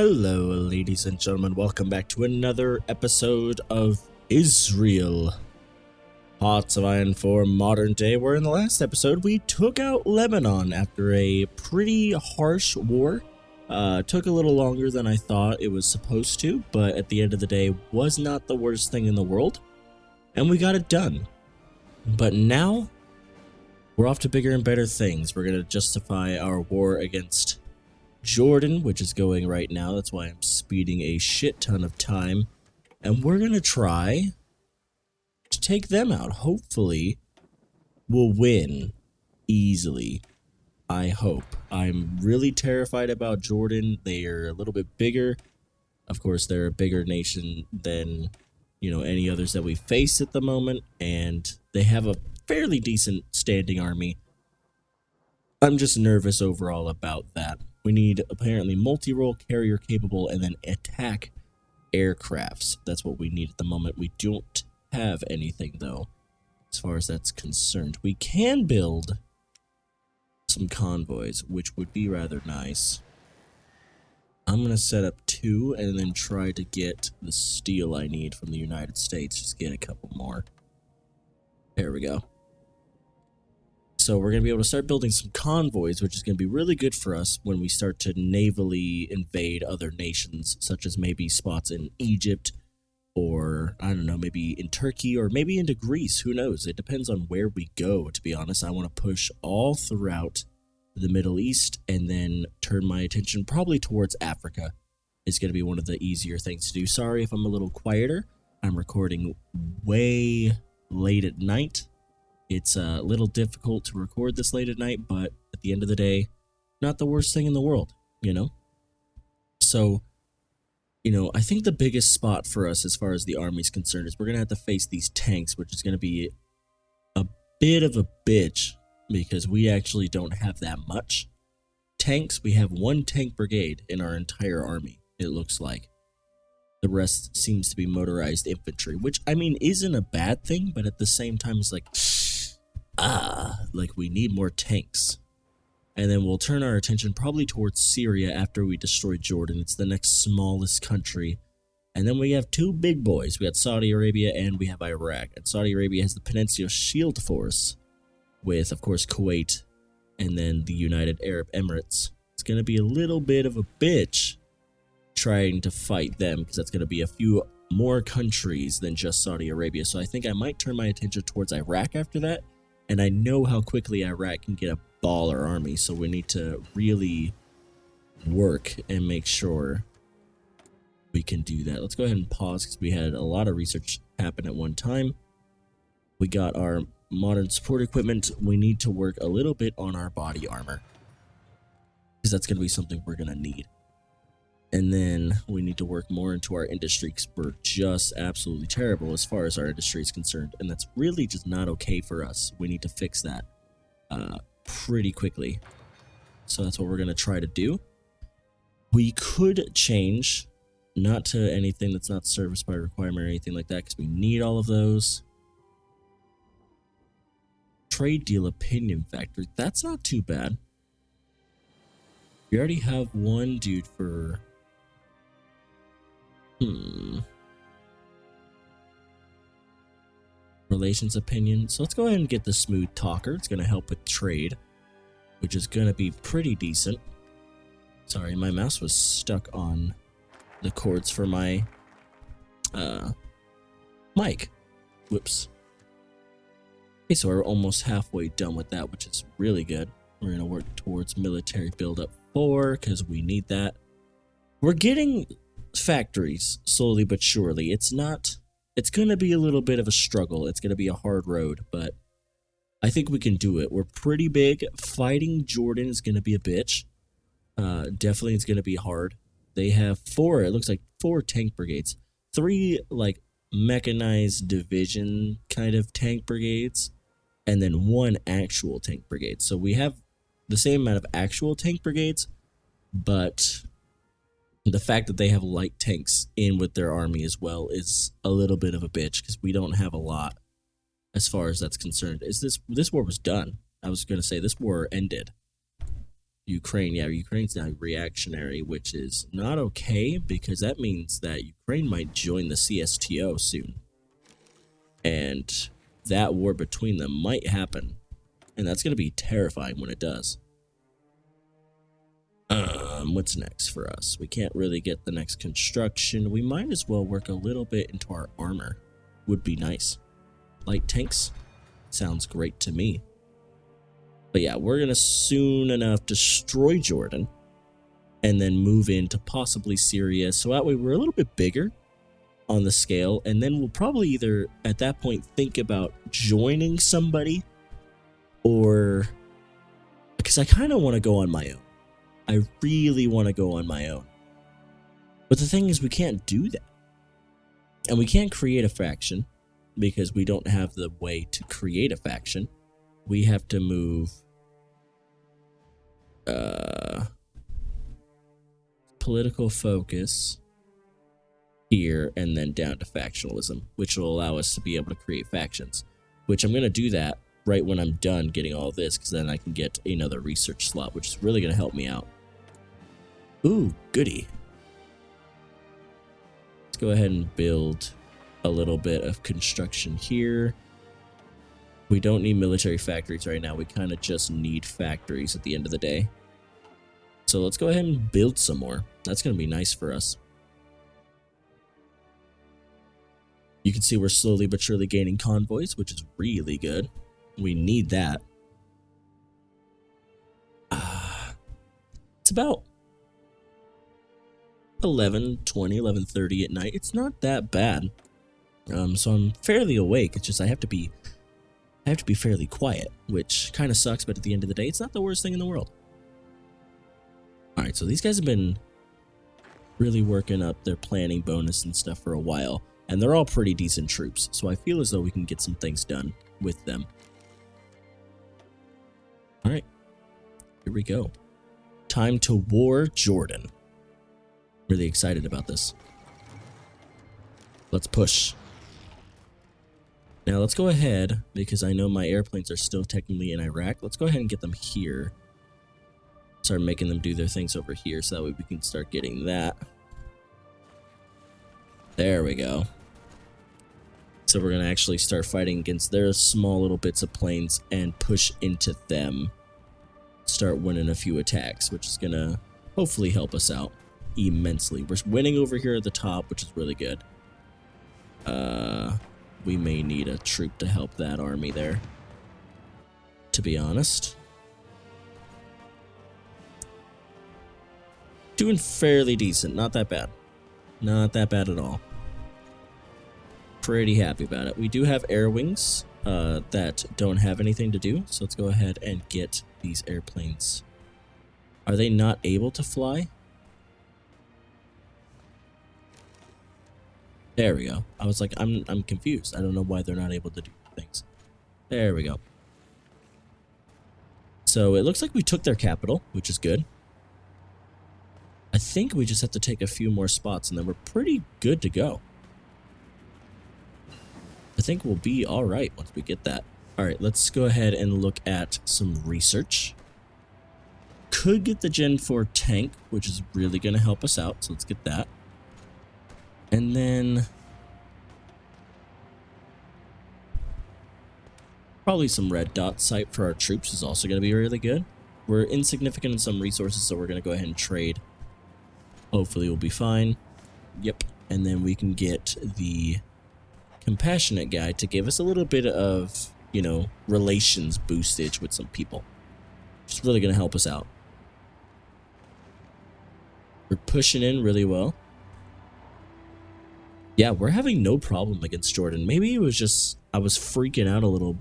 Hello, ladies and gentlemen. Welcome back to another episode of Israel. Hearts of Iron 4 Modern Day, where in the last episode we took out Lebanon after a pretty harsh war. Took a little longer than I thought it was supposed to, but at the end of the day was not the worst thing in the world. And we got it done. But now, we're off to bigger and better things. We're going to justify our war against Jordan, which is going right now. That's why I'm speeding a shit ton of time. And we're going to try to take them out. Hopefully, we'll win easily. I hope. I'm really terrified about Jordan. They are a little bit bigger. Of course, they're a bigger nation than, any others that we face at the moment. And they have a fairly decent standing army. I'm just nervous overall about that. We need apparently multi-role, carrier capable, and then attack aircrafts. That's what we need at the moment. We don't have anything though, as far as that's concerned. We can build some convoys, which would be rather nice. I'm going to set up 2 and then try to get the steel I need from the United States. Just get a couple more. There we go. So we're going to be able to start building some convoys, which is going to be really good for us when we start to navally invade other nations, such as maybe spots in Egypt, or, I don't know, maybe in Turkey, or maybe into Greece. Who knows? It depends on where we go, to be honest. I want to push all throughout the Middle East, and then turn my attention probably towards Africa. It's going to be one of the easier things to do. Sorry if I'm a little quieter. I'm recording way late at night. It's a little difficult to record this late at night, but at the end of the day, not the worst thing in the world, So, I think the biggest spot for us as far as the army's concerned is we're going to have to face these tanks, which is going to be a bit of a bitch because we actually don't have that much. Tanks, we have 1 tank brigade in our entire army, it looks like. The rest seems to be motorized infantry, which, isn't a bad thing, but at the same time, it's like we need more tanks. And then we'll turn our attention probably towards Syria after we destroy Jordan. It's the next smallest country. And then we have 2 big boys. We got Saudi Arabia and we have Iraq. And Saudi Arabia has the Peninsula Shield Force with, of course, Kuwait and then the United Arab Emirates. It's going to be a little bit of a bitch trying to fight them because that's going to be a few more countries than just Saudi Arabia. So I think I might turn my attention towards Iraq after that. And I know how quickly Iraq can get a baller army, so we need to really work and make sure we can do that. Let's go ahead and pause because we had a lot of research happen at one time. We got our modern support equipment. We need to work a little bit on our body armor because that's going to be something we're going to need. And then we need to work more into our industry because we're just absolutely terrible as far as our industry is concerned. And that's really just not okay for us. We need to fix that pretty quickly. So that's what we're going to try to do. We could change, not to anything that's not service by requirement or anything like that, because we need all of those. Trade deal opinion factor. That's not too bad. We already have 1 dude for... Relations opinion. So let's go ahead and get the smooth talker. It's going to help with trade, which is going to be pretty decent. Sorry, my mouse was stuck on the cords for my mic. Whoops. Okay, so we're almost halfway done with that, which is really good. We're going to work towards military build-up 4 because we need that. We're getting factories slowly but surely. It's going to be a little bit of a struggle. It's going to be a hard road, but I think we can do it. We're pretty big. Fighting Jordan is going to be a bitch. Definitely it's going to be hard. They have 4, it looks like 4 tank brigades. 3 mechanized division kind of tank brigades, and then 1 actual tank brigade. So we have the same amount of actual tank brigades, but the fact that they have light tanks in with their army as well is a little bit of a bitch because we don't have a lot as far as that's concerned. This war was done. I was going to say this war ended. Ukraine. Yeah, Ukraine's now reactionary, which is not okay because that means that Ukraine might join the CSTO soon. And that war between them might happen. And that's going to be terrifying when it does. What's next for us? We can't really get the next construction. We might as well work a little bit into our armor. Would be nice. Light tanks? Sounds great to me. But yeah, we're going to soon enough destroy Jordan and then move into possibly Syria. So that way we're a little bit bigger on the scale. And then we'll probably either at that point think about joining somebody or because I kind of want to go on my own. I really want to go on my own. But the thing is, we can't do that. And we can't create a faction because we don't have the way to create a faction. We have to move political focus here and then down to factionalism, which will allow us to be able to create factions, which I'm going to do that right when I'm done getting all this, because then I can get another research slot, which is really going to help me out. Ooh, goody. Let's go ahead and build a little bit of construction here. We don't need military factories right now. We kind of just need factories at the end of the day. So let's go ahead and build some more. That's going to be nice for us. You can see we're slowly but surely gaining convoys, which is really good. We need that. It's about 11:20, 11:30 at night. It's not that bad. So I'm fairly awake. It's just I have to be fairly quiet, which kind of sucks, but at the end of the day, it's not the worst thing in the world. All right, so these guys have been really working up their planning bonus and stuff for a while, and they're all pretty decent troops, so I feel as though we can get some things done with them. All right, here we go. Time to war Jordan. Really excited about this. Let's push. Now let's go ahead, because I know my airplanes are still technically in Iraq. Let's go ahead and get them here. Start making them do their things over here, so that way we can start getting that. There we go. So we're going to actually start fighting against their small little bits of planes and push into them. Start winning a few attacks, which is going to hopefully help us out immensely. We're winning over here at the top, which is really good. We may need a troop to help that army there, to be honest. Doing fairly decent. Not that bad. Not that bad at all. Pretty happy about it. We do have air wings that don't have anything to do, so let's go ahead and get these airplanes. Are they not able to fly? There we go. I was like, I'm confused. I don't know why they're not able to do things. There we go. So it looks like we took their capital, which is good. I think we just have to take a few more spots and then we're pretty good to go. I think we'll be all right once we get that. All right, let's go ahead and look at some research. Could get the Gen 4 tank, which is really going to help us out. So let's get that. And then probably some red dot sight for our troops is also going to be really good. We're insignificant in some resources, so we're going to go ahead and trade. Hopefully we'll be fine. Yep. And then we can get the compassionate guy to give us a little bit of, you know, relations boostage with some people. It's really going to help us out. We're pushing in really well. Yeah, we're having no problem against Jordan. Maybe it was just I was freaking out a little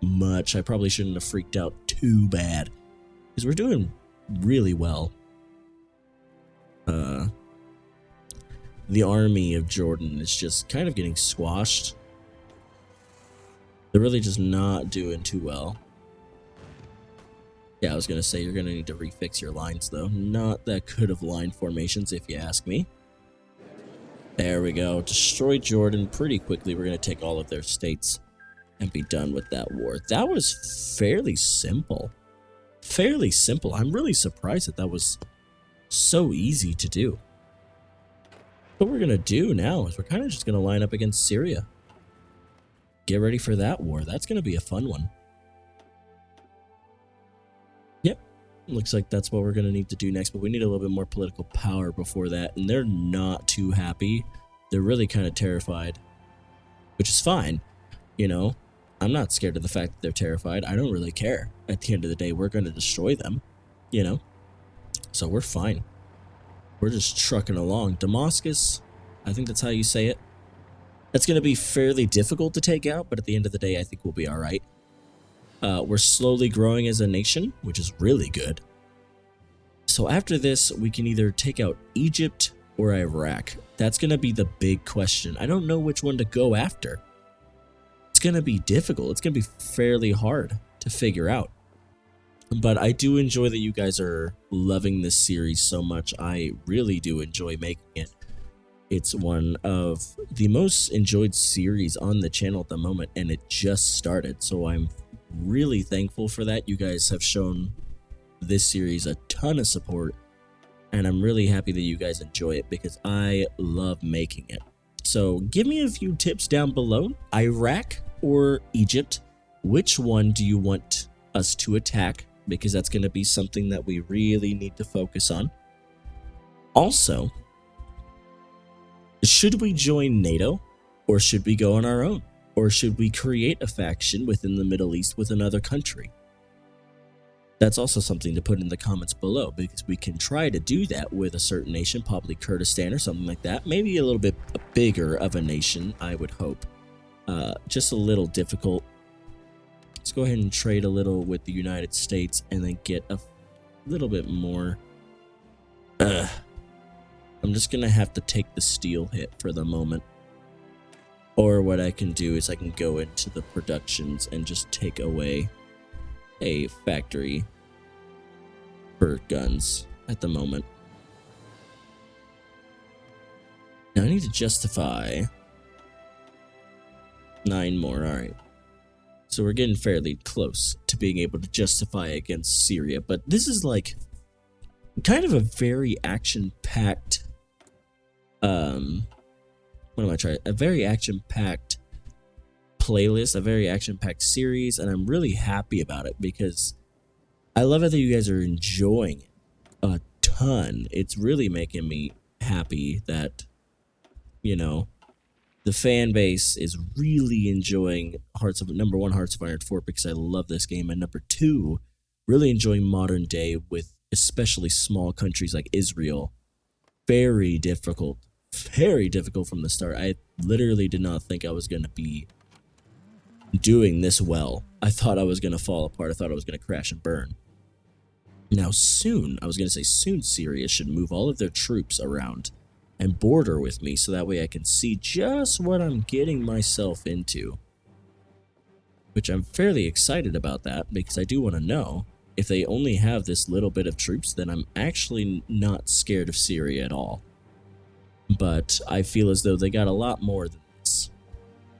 much. I probably shouldn't have freaked out too bad, because we're doing really well. The army of Jordan is just kind of getting squashed. They're really just not doing too well. Yeah, I was going to say you're going to need to refix your lines, though. Not that good of line formations, if you ask me. There we go. Destroy Jordan pretty quickly. We're going to take all of their states and be done with that war. That was fairly simple. fairly simple. I'm really surprised that was so easy to do. What we're going to do now is we're kind of just going to line up against Syria. Get ready for that war. That's going to be a fun one. Yep. Looks like that's what we're going to need to do next, but we need a little bit more political power before that, and they're not too happy. They're really kind of terrified, which is fine. You know, I'm not scared of the fact that they're terrified. I don't really care. At the end of the day, we're going to destroy them, you know? So we're fine. We're just trucking along. Damascus, I think that's how you say it. That's going to be fairly difficult to take out, but at the end of the day, I think we'll be all right. We're slowly growing as a nation, which is really good. So after this, we can either take out Egypt or Iraq. That's going to be the big question. I don't know which one to go after. It's going to be difficult. It's going to be fairly hard to figure out. But I do enjoy that you guys are loving this series so much. I really do enjoy making it. It's one of the most enjoyed series on the channel at the moment, and it just started. So I'm really thankful for that. You guys have shown this series a ton of support, and I'm really happy that you guys enjoy it because I love making it. So give me a few tips down below. Iraq or Egypt, which one do you want us to attack? Because that's going to be something that we really need to focus on. Also, should we join NATO, or should we go on our own? Or should we create a faction within the Middle East with another country? That's also something to put in the comments below, because we can try to do that with a certain nation, probably Kurdistan or something like that. Maybe a little bit bigger of a nation, I would hope. Just a little difficult. Let's go ahead and trade a little with the United States and then get a little bit more. I'm just going to have to take the steel hit for the moment. Or what I can do is I can go into the productions and just take away a factory for guns at the moment. Now I need to justify 9 more. All right. So we're getting fairly close to being able to justify against Syria. But this is like kind of a very action-packed a very action-packed playlist, a very action-packed series, and I'm really happy about it because I love it that you guys are enjoying it a ton. It's really making me happy that, you know, the fan base is really enjoying number 1, Hearts of Iron 4, because I love this game, and number 2, really enjoying modern day with especially small countries like Israel. Very difficult from the start. I literally did not think I was going to be doing this well. I thought I was going to fall apart. I thought I was going to crash and burn. Now soon, soon Syria should move all of their troops around and border with me, so that way I can see just what I'm getting myself into. Which I'm fairly excited about that, because I do want to know if they only have this little bit of troops, then I'm actually not scared of Syria at all. But I feel as though they got a lot more than this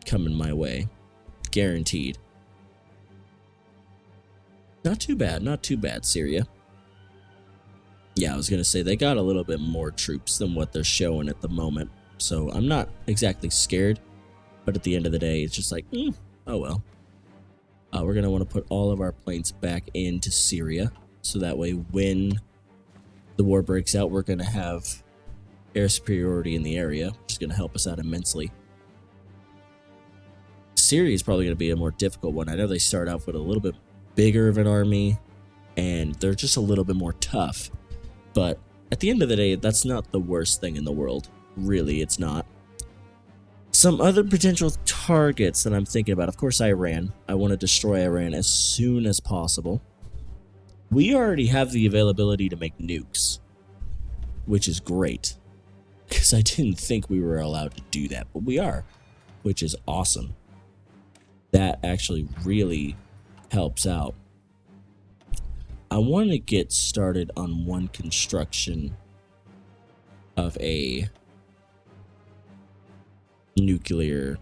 coming my way. Guaranteed. Not too bad, Syria. Yeah, I was going to say, they got a little bit more troops than what they're showing at the moment. So I'm not exactly scared, but at the end of the day, it's just like, oh well. We're going to want to put all of our planes back into Syria, so that way when the war breaks out, we're going to have air superiority in the area, which is going to help us out immensely. Syria is probably going to be a more difficult one. I know they start off with a little bit bigger of an army, and they're just a little bit more tough. But at the end of the day, that's not the worst thing in the world. Really, it's not. Some other potential targets that I'm thinking about, of course, Iran. I want to destroy Iran as soon as possible. We already have the availability to make nukes, which is great, because I didn't think we were allowed to do that, but we are, which is awesome. That actually really helps out. I want to get started on one construction of a nuclear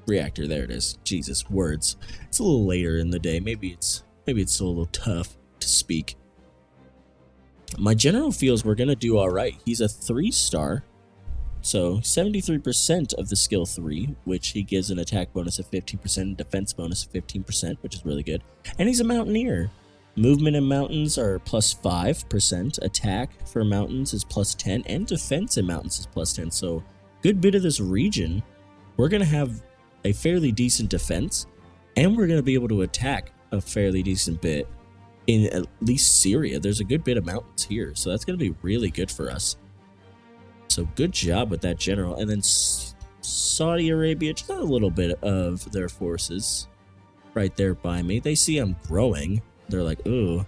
reactor. There it is. Jesus, words. It's a little later in the day. Maybe it's still a little tough to speak. My general feels we're gonna do all right. He's a 3-star, so 73% of the skill 3, which he gives an attack bonus of 15% and defense bonus of 15%, which is really good. And he's a mountaineer. Movement in mountains are plus 5%. Attack for mountains is plus 10, and defense in mountains is plus 10. So, good bit of this region, we're gonna have a fairly decent defense, and we're gonna be able to attack a fairly decent bit. In at least Syria, there's a good bit of mountains here, so that's going to be really good for us. So good job with that general. And then Saudi Arabia, just a little bit of their forces right there by me. They see I'm growing. They're like, ooh,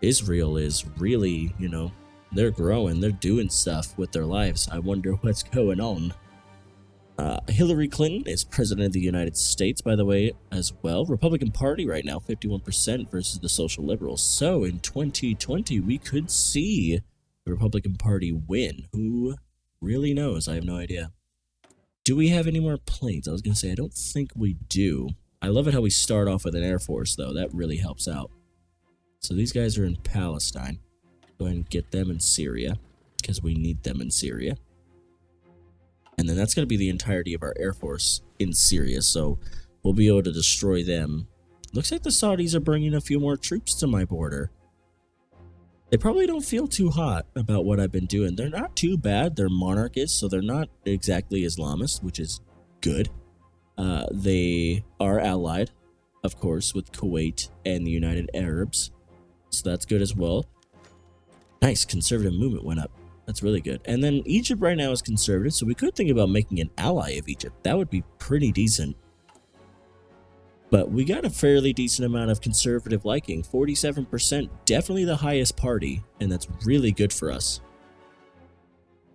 Israel is really, they're growing. They're doing stuff with their lives. I wonder what's going on. Hillary Clinton is president of the United States, by the way, as well. Republican Party right now, 51% versus the Social Liberals. So in 2020, we could see the Republican Party win. Who really knows? I have no idea. Do we have any more planes? I was going to say, I don't think we do. I love it how we start off with an Air Force, though. That really helps out. So these guys are in Palestine. Go ahead and get them in Syria, because we need them in Syria. And then that's going to be the entirety of our Air Force in Syria, so we'll be able to destroy them. Looks like the Saudis are bringing a few more troops to my border. They probably don't feel too hot about what I've been doing. They're not too bad. They're monarchists, so they're not exactly Islamist, which is good. They are allied, of course, with Kuwait and the United Arabs, so that's good as well. Nice, conservative movement went up. That's really good. And then Egypt right now is conservative, so we could think about making an ally of Egypt. That would be pretty decent. But we got a fairly decent amount of conservative liking. 47%, definitely the highest party, and that's really good for us.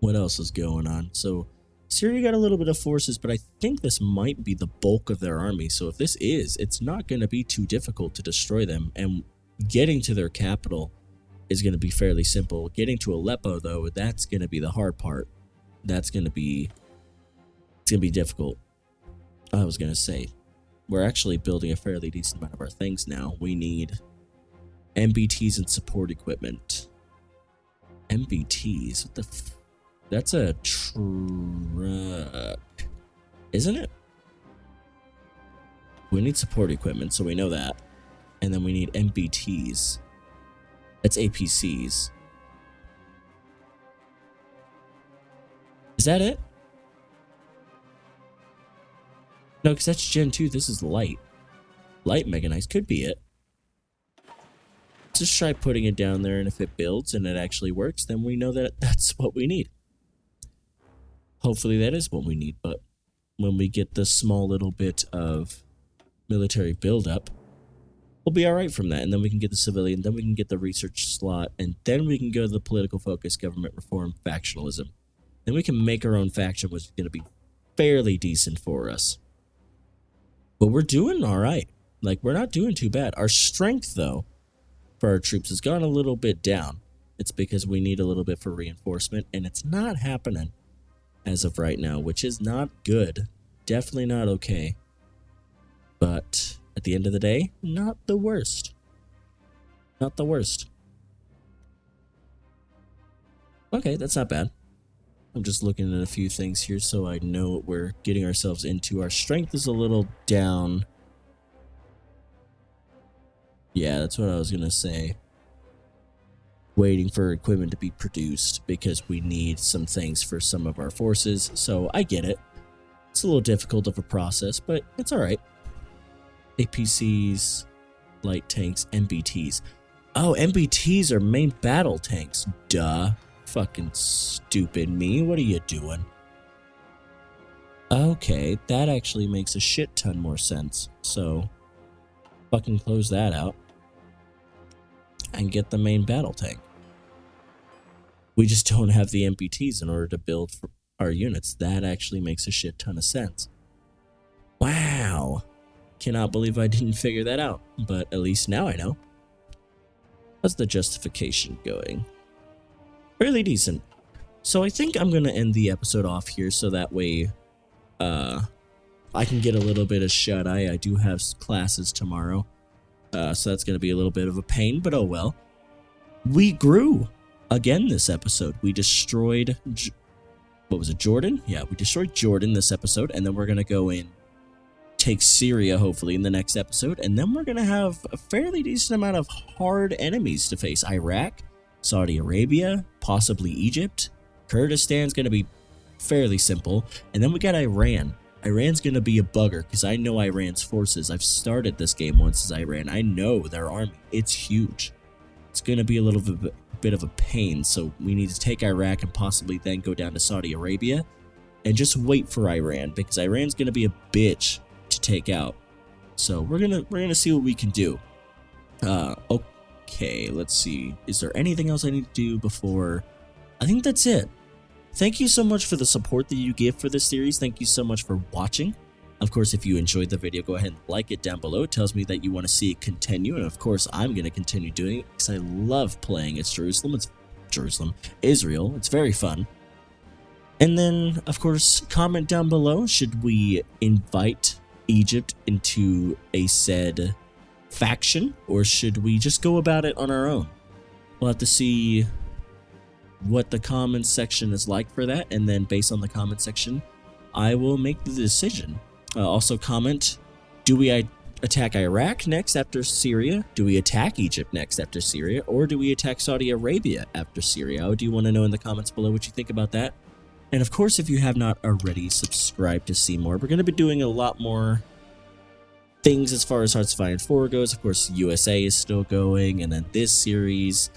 What else is going on? So Syria got a little bit of forces, but I think this might be the bulk of their army. So if this is, it's not going to be too difficult to destroy them. And getting to their capital is going to be fairly simple. Getting to Aleppo, though, that's going to be the hard part. It's going to be difficult. I was going to say, we're actually building a fairly decent amount of our things now. We need MBTs and support equipment. MBTs? What the that's a truck, isn't it? We need support equipment, so we know that. And then we need MBTs. That's APCs. Is that it? No, because that's Gen 2. This is light. Light mechanized could be it. Let's just try putting it down there, and if it builds and it actually works, then we know that that's what we need. Hopefully that is what we need, but when we get the small little bit of military buildup, we'll be alright from that, and then we can get the civilian, then we can get the research slot, and then we can go to the political focus, government reform, factionalism. Then we can make our own faction, which is going to be fairly decent for us. But we're doing alright. Like, we're not doing too bad. Our strength, though, for our troops has gone a little bit down. It's because we need a little bit for reinforcement, and it's not happening as of right now, which is not good. Definitely not okay. But at the end of the day, not the worst. Not the worst. Okay, that's not bad. I'm just looking at a few things here so I know what we're getting ourselves into. Our strength is a little down. Yeah, that's what I was going to say. Waiting for equipment to be produced because we need some things for some of our forces. So I get it. It's a little difficult of a process, but it's all right. APCs, light tanks, MBTs. Oh, MBTs are main battle tanks. Duh. Fucking stupid me. What are you doing? Okay, that actually makes a shit ton more sense. So, fucking close that out. And get the main battle tank. We just don't have the MBTs in order to build for our units. That actually makes a shit ton of sense. Wow. Cannot believe I didn't figure that out. But at least now I know. How's the justification going? Fairly decent. So I think I'm going to end the episode off here so that way I can get a little bit of shut-eye. I do have classes tomorrow, so that's going to be a little bit of a pain, but oh well. We grew again this episode. We destroyed, what was it, Jordan? Yeah, we destroyed Jordan this episode, and then we're going to go in, take Syria hopefully in the next episode, and then we're going to have a fairly decent amount of hard enemies to face. Iraq, Saudi Arabia, possibly Egypt. Kurdistan's going to be fairly simple, and then we got Iran. Iran's going to be a bugger because I know Iran's forces. I've started this game once as Iran. I know their army. It's huge. It's going to be a little bit of a pain, so we need to take Iraq and possibly then go down to Saudi Arabia and just wait for Iran, because Iran's going to be a bitch to take out. So we're gonna see what we can do. Okay, let's see. Is there anything else I need to do before? I think that's it. Thank you so much for the support that you give for this series. Thank you so much for watching. Of course, if you enjoyed the video, go ahead and like it down below. It tells me that you want to see it continue, and of course, I'm going to continue doing it because I love playing as Jerusalem. It's Israel. It's very fun. And then, of course, comment down below, should we invite Egypt into a said faction, or should we just go about it on our own? We'll have to see what the comments section is like for that, and then based on the comment section, I will make the decision. Also comment, do we attack Iraq next after Syria? Do we attack Egypt next after Syria? Or do we attack Saudi Arabia after Syria? I do want to know in the comments below what you think about that. And of course, if you have not already, subscribe to see more. We're going to be doing a lot more things as far as Hearts of Iron 4 goes. Of course, USA is still going, and then this series.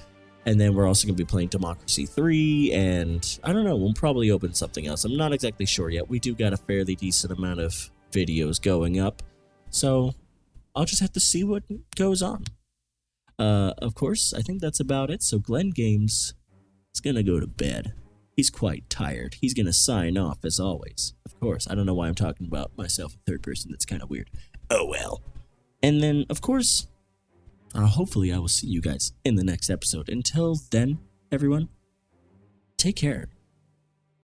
And then we're also going to be playing Democracy 3, and I don't know, we'll probably open something else. I'm not exactly sure yet. We do got a fairly decent amount of videos going up, so I'll just have to see what goes on. Of course, I think that's about it. So Glenn Games is going to go to bed. He's quite tired. He's going to sign off as always. Of course, I don't know why I'm talking about myself in third person. That's kind of weird. Oh well. And then, of course, hopefully I will see you guys in the next episode. Until then, everyone, take care.